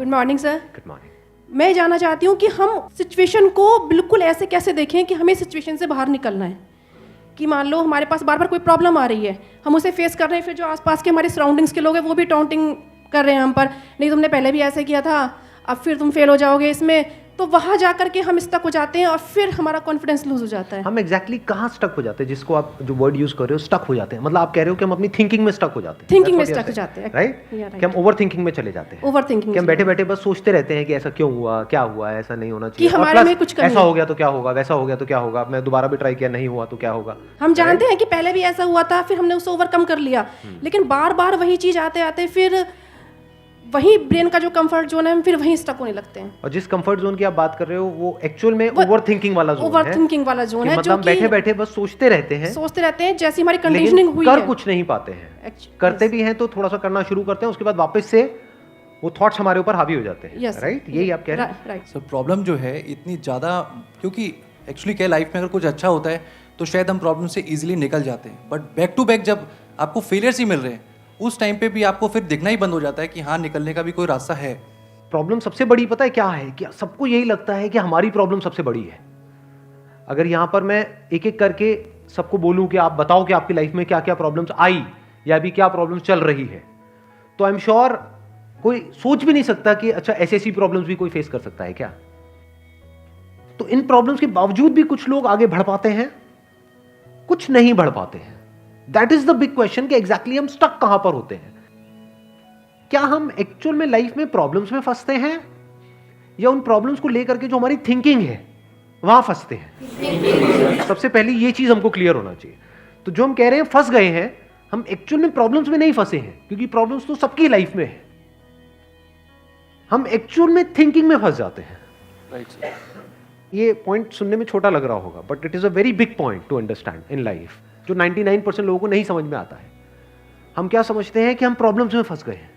Good morning sir. Good morning. मैं जानना चाहती हूँ कि हम सिचुएशन को बिल्कुल ऐसे कैसे देखें कि हमें सिचुएशन से बाहर निकलना है। कि मान लो हमारे पास बार बार कोई प्रॉब्लम आ रही है, हम उसे फेस कर रहे हैं, फिर जो आसपास के हमारे सराउंडिंग्स के लोग हैं वो भी टाउंटिंग कर रहे हैं हम पर, नहीं तुमने पहले भी ऐसे किया था, अब फिर तुम फेल हो जाओगे इसमें। तो वहाँ जा करके हम स्टक हो जाते हैं और फिर हमारा कॉन्फिडेंस लूज हो जाता है। हम एग्जैक्टली कहाँ स्टक हो जाते हैं, जिसको आप जो वर्ड यूज कर रहे हो स्टक हो जाते हैं, मतलब आप कह रहे हो कि हम अपनी थिंकिंग में स्टक हो जाते हैं। थिंकिंग में स्टक हो जाते हैं, राइट? कि हम ओवर थिंकिंग में चले जाते हैं। ओवर थिंकिंग कि हम बैठे बैठे बस सोचते रहते हैं कि ऐसा क्यों हुआ, क्या हुआ, ऐसा नहीं होना चाहिए, कि हमारे में कुछ कमी ऐसा हो गया तो क्या होगा, वैसा हो गया तो क्या होगा, मैं दोबारा भी ट्राई किया नहीं हुआ तो क्या होगा। हम जानते हैं कि पहले भी ऐसा हुआ था, फिर हमने उसे ओवरकम कर लिया, लेकिन बार बार वही चीज आते आते फिर वही ब्रेन का जो कंफर्ट जोन है हम फिर वहीं स्टक होने लगते हैं। और जिस कंफर्ट जोन की आप बात कर रहे हो वो एक्चुअल में ओवर थिंकिंग वाला जोन है। ओवर थिंकिंग वाला जोन है, मतलब बैठे बैठे बस सोचते रहते हैं जैसी हमारी कंडीशनिंग हुई है, कर कुछ नहीं पाते हैं। करते भी हैं तो थोड़ा सा करना शुरू करते हैं, उसके बाद वापस से वो थॉट्स हमारे ऊपर हावी हो जाते हैं। राइट? यही आप कह रहे हैं। राइट सर, प्रॉब्लम जो है इतनी ज़्यादा, क्योंकि एक्चुअली क्या लाइफ में अगर कुछ अच्छा होता है तो शायद हम प्रॉब्लम से इजीली निकल जाते हैं, बट बैक टू बैक जब आपको फेलियर्स ही मिल रहे हैं उस टाइम पे भी आपको फिर दिखना ही बंद हो जाता है कि हाँ, निकलने का भी कोई रास्ता है। प्रॉब्लम सबसे बड़ी पता है क्या है? कि सबको यही लगता है कि हमारी प्रॉब्लम सबसे बड़ी है। अगर यहां पर मैं एक एक करके सबको बोलूं कि आप बताओ कि आपकी लाइफ में क्या क्या प्रॉब्लम्स आई या अभी क्या प्रॉब्लम्स चल रही है, तो आई एम श्योर कोई सोच भी नहीं सकता कि अच्छा ऐसी प्रॉब्लम्स भी कोई फेस कर सकता है क्या। तो इन प्रॉब्लम्स के बावजूद भी कुछ लोग आगे बढ़ पाते हैं, कुछ नहीं बढ़ पाते हैं। That is the big question कि एग्जैक्टली हम स्टक कहां पर होते हैं। क्या हम एक्चुअल में लाइफ में प्रॉब्लम्स में फंसते हैं या उन प्रॉब्लम्स को लेकर के जो हमारी थिंकिंग है वहां फंसते हैं? सबसे पहले ये चीज हमको क्लियर होना चाहिए। तो जो हम कह रहे हैं फंस गए हैं, हम एक्चुअल में प्रॉब्लम्स में नहीं फंसे हैं, क्योंकि प्रॉब्लम्स तो सबकी लाइफ में है। हम एक्चुअल में थिंकिंग में फंस जाते हैं। राइट। ये पॉइंट सुनने में छोटा लग रहा होगा, but it is a very big point two understand in life, जो 99% लोगों को नहीं समझ में आता है। हम क्या समझते हैं कि हम प्रॉब्लम्स में फंस गए हैं,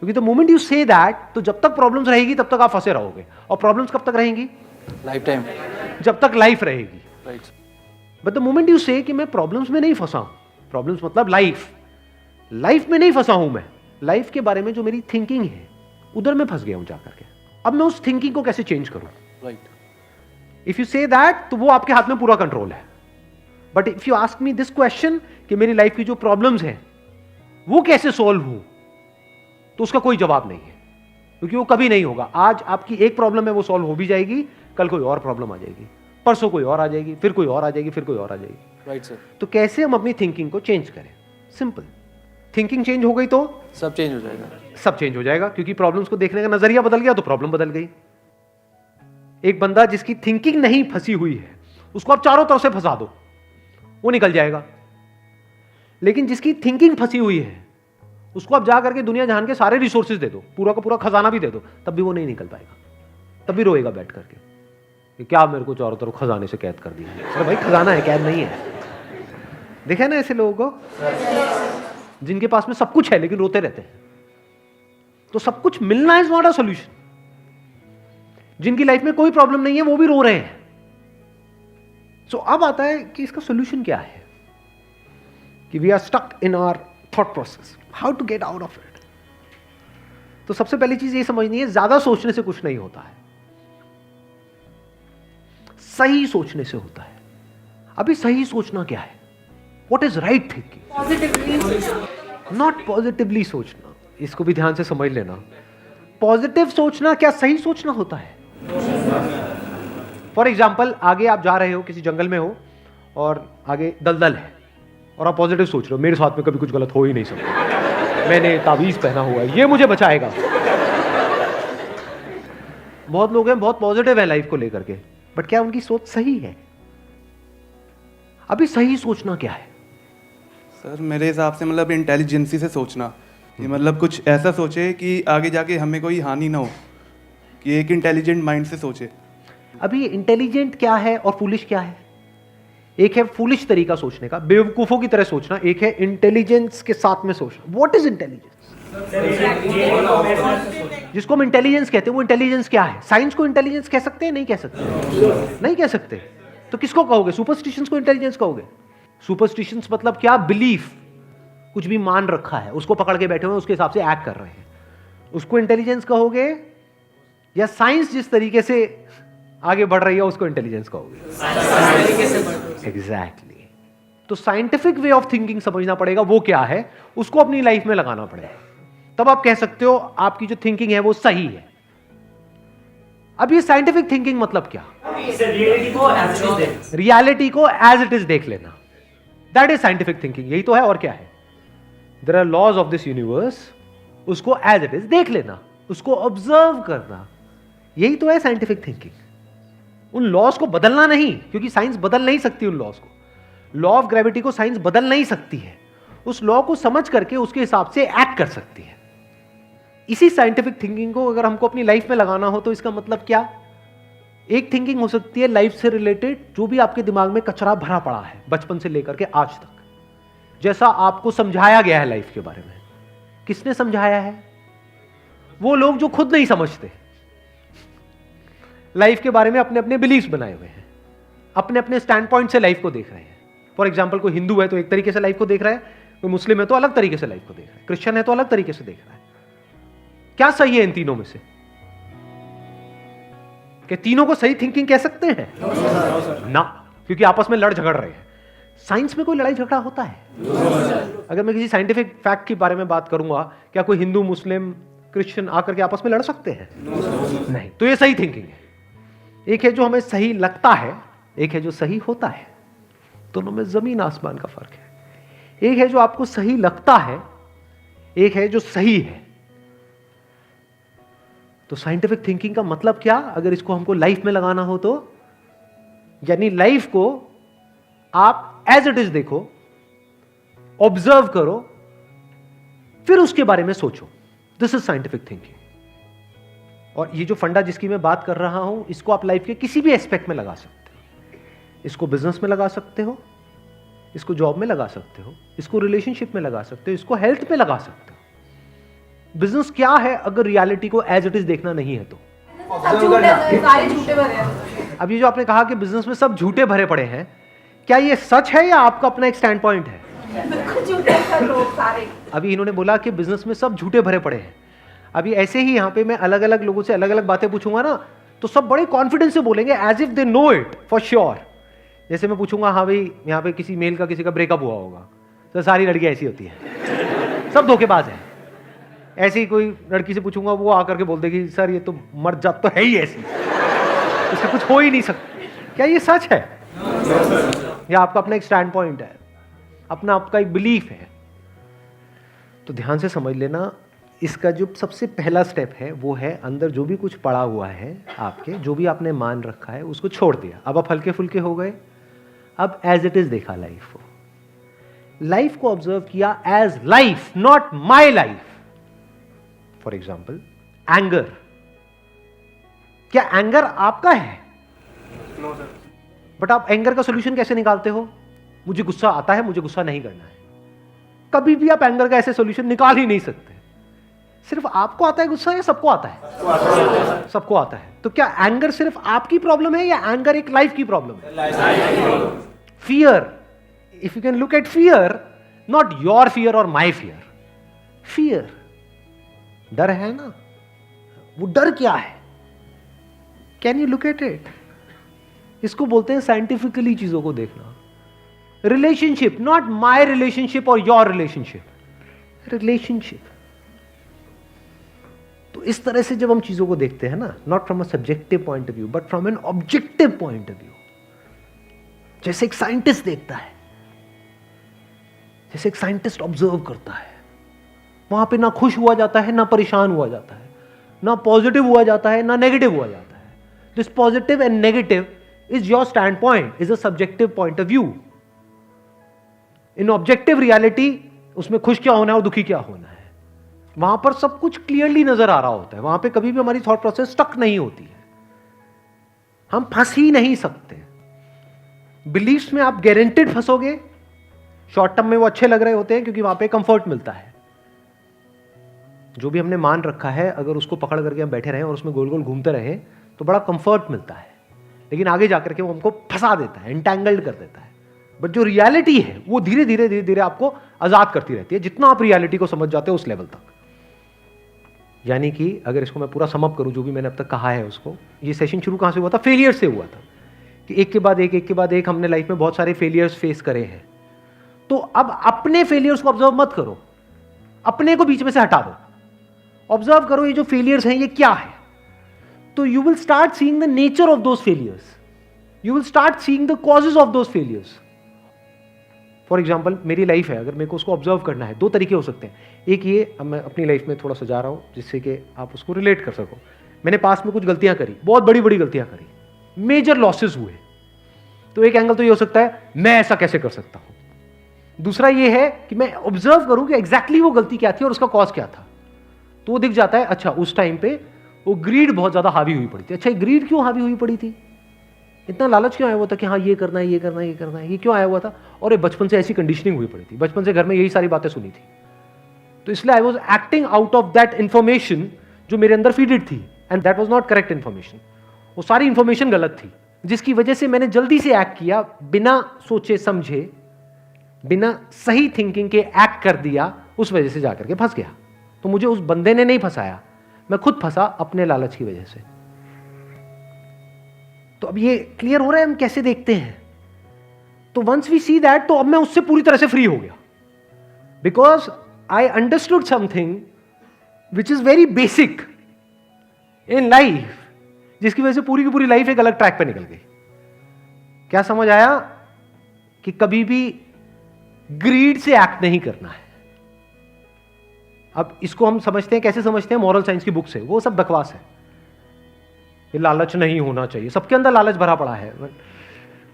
क्योंकि the moment you say that, तो जब तक प्रॉब्लम्स रहेगी तब तक आप फंसे रहोगे। और प्रॉब्लम्स कब तक रहेंगी? लाइफ टाइम, जब तक लाइफ रहेगी। Right. But the moment you से कि मैं प्रॉब्लम्स में नहीं फंसा हूं, प्रॉब्लम्स मतलब लाइफ में नहीं फंसा हूं, मैं लाइफ के बारे में जो मेरी थिंकिंग है उधर मैं फंस गया हूं जाकर के। अब मैं उस थिंकिंग को कैसे चेंज करूं? Right. If you say that, तो वो आपके हाथ में पूरा कंट्रोल है। But if you ask me this question कि मेरी लाइफ की जो प्रॉब्लम्स हैं वो कैसे सॉल्व हो, तो उसका कोई जवाब नहीं है, क्योंकि वो कभी नहीं होगा। आज आपकी एक प्रॉब्लम है, वो सॉल्व हो भी जाएगी, कल कोई और प्रॉब्लम आ जाएगी, परसों कोई और आ जाएगी, फिर कोई और आ जाएगी, फिर कोई और आ जाएगी। Right sir. तो कैसे हम अपनी थिंकिंग को चेंज करें? सिंपल। थिंकिंग चेंज हो गई तो सब चेंज हो जाएगा। सब चेंज हो जाएगा, क्योंकि प्रॉब्लम्स को देखने का नजरिया बदल गया तो प्रॉब्लम बदल गई। एक बंदा जिसकी थिंकिंग नहीं फंसी हुई है, उसको आप चारों तरफ से फंसा दो, वो निकल जाएगा। लेकिन जिसकी थिंकिंग फंसी हुई है, उसको आप जा करके दुनिया जहान के सारे रिसोर्सेज दे दो, पूरा का पूरा खजाना भी दे दो, तब भी वो नहीं निकल पाएगा, तब भी रोएगा बैठ करके कि क्या मेरे को चारों तरफ खजाने से कैद कर दिया। अरे भाई, खजाना है, कैद नहीं है। देखा ना ऐसे लोगों को जिनके पास में सब कुछ है लेकिन रोते रहते हैं। तो सब कुछ मिलना इज नॉट अ सॉल्यूशन। जिनकी लाइफ में कोई प्रॉब्लम नहीं है वो भी रो रहे हैं। सो अब आता है कि इसका सॉल्यूशन क्या है, कि we are stuck in our thought process, how to get out of it. तो सबसे पहली चीज ये समझनी है, ज्यादा सोचने से कुछ नहीं होता है, सही सोचने से होता है। अभी सही सोचना क्या है? What is right thinking? Positively, not positively सोचना। इसको भी ध्यान से समझ लेना। पॉजिटिव सोचना क्या सही सोचना होता है? फॉर एग्जाम्पल, आगे आप जा रहे हो, किसी जंगल में हो और आगे दलदल है और आप पॉजिटिव सोच रहे हो, मेरे साथ में कभी कुछ गलत हो ही नहीं सकता, मैंने ताबीज पहना हुआ है, ये मुझे बचाएगा। बहुत लोग हैं बहुत पॉजिटिव है लाइफ को लेकर के, बट क्या उनकी सोच सही है? अभी सही सोचना क्या है? सर मेरे हिसाब से मतलब इंटेलिजेंसी से सोचना, कि मतलब कुछ ऐसा सोचे कि आगे जाके हमें कोई हानि ना हो, कि एक इंटेलिजेंट माइंड से सोचे। अभी इंटेलिजेंट क्या है और फूलिश क्या है? एक है फूलिश तरीका सोचने का, बेवकूफों की तरह सोचना, एक है इंटेलिजेंस के साथ में सोचना। What is intelligence? जिसको हम इंटेलिजेंस कहते हैं वो इंटेलिजेंस क्या है? साइंस को इंटेलिजेंस कह सकते हैं? नहीं कह सकते। नहीं कह सकते। तो किसको कहोगे? सुपरस्टिशंस को इंटेलिजेंस कहोगे? सुपरस्टिशंस मतलब क्या? बिलीफ, कुछ भी मान रखा है उसको पकड़ के बैठे हुए उसके हिसाब से एक्ट कर रहे हैं। उसको इंटेलिजेंस कहोगे या साइंस जिस तरीके से आगे बढ़ रही है उसको इंटेलिजेंस कहोगे? एग्जैक्टली। तो साइंटिफिक वे ऑफ थिंकिंग समझना पड़ेगा, वो क्या है, उसको अपनी लाइफ में लगाना पड़ेगा, तब आप कह सकते हो आपकी जो थिंकिंग है वो सही है। अब ये साइंटिफिक थिंकिंग मतलब क्या? रियलिटी को एज इट इज देख लेना, दैट इज साइंटिफिक थिंकिंग। यही तो है, और क्या है? There are laws of this universe, उसको एज इट इज देख लेना, उसको ऑब्जर्व करना, यही तो है साइंटिफिक थिंकिंग। उन लॉज को बदलना नहीं, क्योंकि साइंस बदल नहीं सकती उन लॉज को। लॉ ऑफ ग्रेविटी को साइंस बदल नहीं सकती है, उस लॉ को समझ करके उसके हिसाब से एक्ट कर सकती है। इसी साइंटिफिक थिंकिंग को अगर हमको अपनी लाइफ में लगाना हो तो इसका मतलब क्या? एक थिंकिंग हो सकती है लाइफ से रिलेटेड, जो भी आपके दिमाग में कचरा भरा पड़ा है बचपन से लेकर के आज तक, जैसा आपको समझाया गया है लाइफ के बारे में। किसने समझाया है? वो लोग जो खुद नहीं समझते, लाइफ के बारे में अपने अपने बिलीव्स बनाए हुए हैं, अपने अपने स्टैंड पॉइंट से लाइफ को देख रहे हैं। फॉर एग्जाम्पल, कोई हिंदू है तो एक तरीके से लाइफ को देख रहा है, कोई मुस्लिम है तो अलग तरीके से लाइफ को देख रहा है, क्रिश्चियन है तो अलग तरीके से देख रहा है। क्या सही है इन तीनों में से? कि तीनों को सही थिंकिंग कह सकते हैं? ना, क्योंकि आपस में लड़ झगड़ रहे हैं। साइंस में कोई लड़ाई झगड़ा होता है? अगर मैं किसी साइंटिफिक फैक्ट के बारे में बात करूंगा, क्या कोई हिंदू, मुस्लिम, क्रिश्चियन आकर के आपस में लड़ सकते हैं? नहीं। तो ये सही थिंकिंग है। एक है जो हमें सही लगता है, एक है जो सही होता है। दोनों में जमीन आसमान का फर्क है। एक है जो आपको सही लगता है, एक है जो सही है। तो साइंटिफिक थिंकिंग का मतलब क्या, अगर इसको हमको लाइफ में लगाना हो तो, यानी लाइफ को आप एज इट इज देखो, ऑब्जर्व करो, फिर उसके बारे में सोचो। This is scientific thinking. और ये जो फंडा जिसकी मैं बात कर रहा हूं, इसको आप लाइफ के किसी भी एस्पेक्ट में लगा सकते हो। इसको बिजनेस में लगा सकते हो, इसको जॉब में लगा सकते हो, इसको रिलेशनशिप में लगा सकते हो, इसको हेल्थ में लगा सकते हो। बिजनेस क्या है अगर रियलिटी को एज इट इज देखना नहीं है तो? अब ये जो आपने कहा कि बिजनेस में सब झूठे भरे पड़े हैं, क्या ये सच है या आपका अपना एक स्टैंड पॉइंट है? अभी इन्होंने बोला कि बिजनेस में सब झूठे भरे पड़े हैं। अभी ऐसे ही यहाँ पे मैं अलग अलग लोगों से अलग अलग बातें पूछूंगा ना, तो सब बड़े कॉन्फिडेंस से बोलेंगे, as if they know it for sure. जैसे मैं पूछूंगा, हाँ भाई यहाँ पे किसी मेल का किसी का ब्रेकअप हुआ होगा, तो सारी लड़कियां ऐसी होती हैं, सब धोखेबाज हैं। ऐसे ही कोई लड़की से पूछूंगा, वो आकर के बोल देगी, सर ये तो मर्द जात तो है ही ऐसी, इससे कुछ हो ही नहीं सकता। क्या ये सच है या आपका अपना एक स्टैंड पॉइंट है, अपना आपका एक बिलीफ है? तो ध्यान से समझ लेना, इसका जो सबसे पहला स्टेप है वो है अंदर जो भी कुछ पड़ा हुआ है आपके, जो भी आपने मान रखा है उसको छोड़ दिया। अब आप हल्के फुल्के हो गए, अब एज इट इज देखा लाइफ को, लाइफ को ऑब्जर्व किया as life, not my life. For example, anger, क्या एंगर आपका है? बट आप एंगर का सोल्यूशन कैसे निकालते हो? मुझे गुस्सा आता है, मुझे गुस्सा नहीं करना है। कभी भी आप एंगर का ऐसे सोल्यूशन निकाल ही नहीं सकते। सिर्फ आपको आता है गुस्सा या सबको आता है? सबको आता है। तो क्या एंगर सिर्फ आपकी प्रॉब्लम है या एंगर एक लाइफ की प्रॉब्लम है? Fear, if you can look at fear, not your fear और माई फियर, फियर, डर है ना, वो डर क्या है? Can you look at it? इसको बोलते हैं साइंटिफिकली चीजों को देखना। रिलेशनशिप, नॉट माई रिलेशनशिप और योर रिलेशनशिप, रिलेशनशिप। तो इस तरह से जब हम चीजों को देखते हैं ना, not from a subjective point of view but from an objective point of view, जैसे एक साइंटिस्ट देखता है, जैसे एक साइंटिस्ट ऑब्जर्व करता है, वहां पे ना खुश हुआ जाता है, ना परेशान हुआ जाता है, ना पॉजिटिव हुआ जाता है, ना नेगेटिव हुआ जाता है। This positive and negative is your stand point, is a subjective point of view. In objective reality, उसमें खुश क्या होना है और दुखी क्या होना है, वहां पर सब कुछ क्लियरली नजर आ रहा होता है। वहां पे कभी भी हमारी थॉट प्रोसेस स्टक नहीं होती है, हम फंस ही नहीं सकते। बिलीफ्स में आप गारंटेड फंसोगे। शॉर्ट टर्म में वो अच्छे लग रहे होते हैं क्योंकि वहां पे कंफर्ट मिलता है। जो भी हमने मान रखा है, अगर उसको पकड़ करके हम बैठे रहें और उसमें गोल गोल घूमते रहें तो बड़ा कंफर्ट मिलता है, लेकिन आगे जाकर के वो हमको फंसा देता है, एंटैंगल्ड कर देता है। बट जो रियलिटी है वो धीरे धीरे धीरे धीरे आपको आजाद करती रहती है, जितना आप रियलिटी को समझ जाते हो उस लेवल तक। यानी कि अगर इसको मैं पूरा समअप करूं, जो भी मैंने अब तक कहा है उसको, ये सेशन शुरू कहाँ से हुआ था? फेलियर से हुआ था कि एक के बाद एक हमने लाइफ में बहुत सारे फेलियर्स फेस करे हैं। तो अब अपने फेलियर्स को ऑब्जर्व मत करो, अपने को बीच में से हटा दो, ऑब्जर्व करो ये जो फेलियर्स हैं ये क्या है। तो you will start seeing the nature of those failures, you will start seeing the causes of those failures. For example मेरी लाइफ है, अगर मेरे को उसको ऑब्जर्व करना है, दो तरीके हो सकते हैं। एक ये, अब मैं अपनी लाइफ में थोड़ा सजा रहा हूँ जिससे कि आप उसको रिलेट कर सको। मैंने पास में कुछ गलतियां करी, बहुत बड़ी बड़ी गलतियां करी, मेजर लॉसेस हुए, तो एक एंगल तो ये हो सकता है मैं ऐसा कैसे कर सकता हूं। दूसरा ये है कि मैं ऑब्जर्व करूं कि एग्जैक्टली वो गलती क्या थी और उसका कॉज क्या था। तो वो दिख जाता है, अच्छा उस टाइम पे वो ग्रीड बहुत ज्यादा हावी हुई पड़ी थी। अच्छा ग्रीड क्यों हावी हुई पड़ी थी, इतना लालच क्यों आया हुआ था कि हाँ ये करना है, ये करना है, ये करना है, ये क्यों आया हुआ था? और ये बचपन से ऐसी कंडीशनिंग हुई पड़ी थी, बचपन से घर में यही सारी बातें सुनी थी, तो इसलिए I was acting out of that information जो मेरे अंदर फीडेड थी, and that was not correct information. वो सारी इंफॉर्मेशन गलत थी, जिसकी वजह से मैंने जल्दी से एक्ट किया, बिना सोचे समझे, बिना सही थिंकिंग के एक्ट कर दिया, उस वजह से जाकर के फंस गया। तो मुझे उस बंदे ने नहीं फंसाया, मैं खुद फंसा अपने लालच की वजह से। तो अब ये क्लियर हो रहा है हम कैसे देखते हैं। तो वंस वी सी दैट, तो अब मैं उससे पूरी तरह से फ्री हो गया, because I understood something which is very basic in life, जिसकी वजह से पूरी की पूरी लाइफ एक अलग ट्रैक पे निकल गई। क्या समझ आया? कि कभी भी ग्रीड से एक्ट नहीं करना है। अब इसको हम समझते हैं, कैसे समझते हैं? मॉरल साइंस की बुक से। वो सब बकवास है, ये लालच नहीं होना चाहिए, सबके अंदर लालच भरा पड़ा है,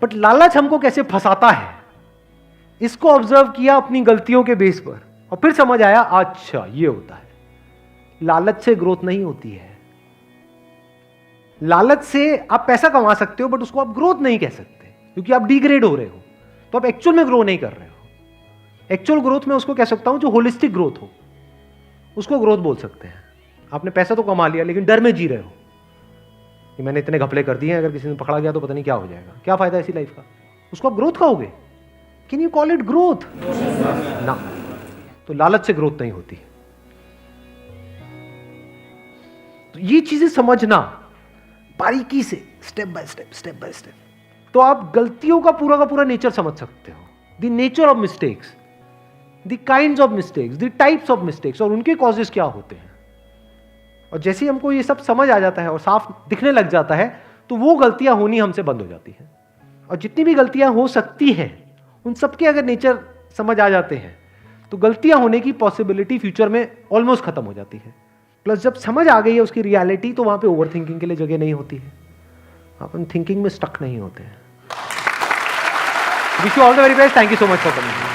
बट लालच हमको कैसे फंसाता है, इसको ऑब्जर्व किया अपनी गलतियों के बेस पर, और फिर समझ आया अच्छा ये होता है। लालच से ग्रोथ नहीं होती है। लालच से आप पैसा कमा सकते हो, बट उसको आप ग्रोथ नहीं कह सकते, क्योंकि आप डिग्रेड हो रहे हो, तो आप एक्चुअल में ग्रो नहीं कर रहे हो। एक्चुअल ग्रोथ में उसको कह सकता हूं जो होलिस्टिक ग्रोथ हो, उसको ग्रोथ बोल सकते हैं। आपने पैसा तो कमा लिया, लेकिन डर में जी रहे हो कि मैंने इतने घपले कर दिए हैं, अगर किसी ने पकड़ा गया तो पता नहीं क्या हो जाएगा, क्या फायदा ऐसी लाइफ का, उसको आप ग्रोथ कहोगे? Can you call it growth? ना। तो लालच से ग्रोथ नहीं होती। तो ये चीजें समझना बारीकी से, स्टेप बाय स्टेप, तो आप गलतियों का पूरा नेचर समझ सकते हो। The nature of mistakes, the kinds of mistakes, the types of mistakes, और उनके कॉजेस क्या होते हैं। और जैसे ही हमको ये सब समझ आ जाता है और साफ दिखने लग जाता है, तो वो गलतियां होनी हमसे बंद हो जाती हैं। और जितनी भी गलतियां हो सकती हैं, उन सबके अगर नेचर समझ आ जाते हैं, तो गलतियां होने की पॉसिबिलिटी फ्यूचर में ऑलमोस्ट खत्म हो जाती है। प्लस जब समझ आ गई है उसकी रियलिटी, तो वहां पे ओवर थिंकिंग के लिए जगह नहीं होती है, आप थिंकिंग में स्टक नहीं होते हैं। Wish you all the very best, thank you so much for coming.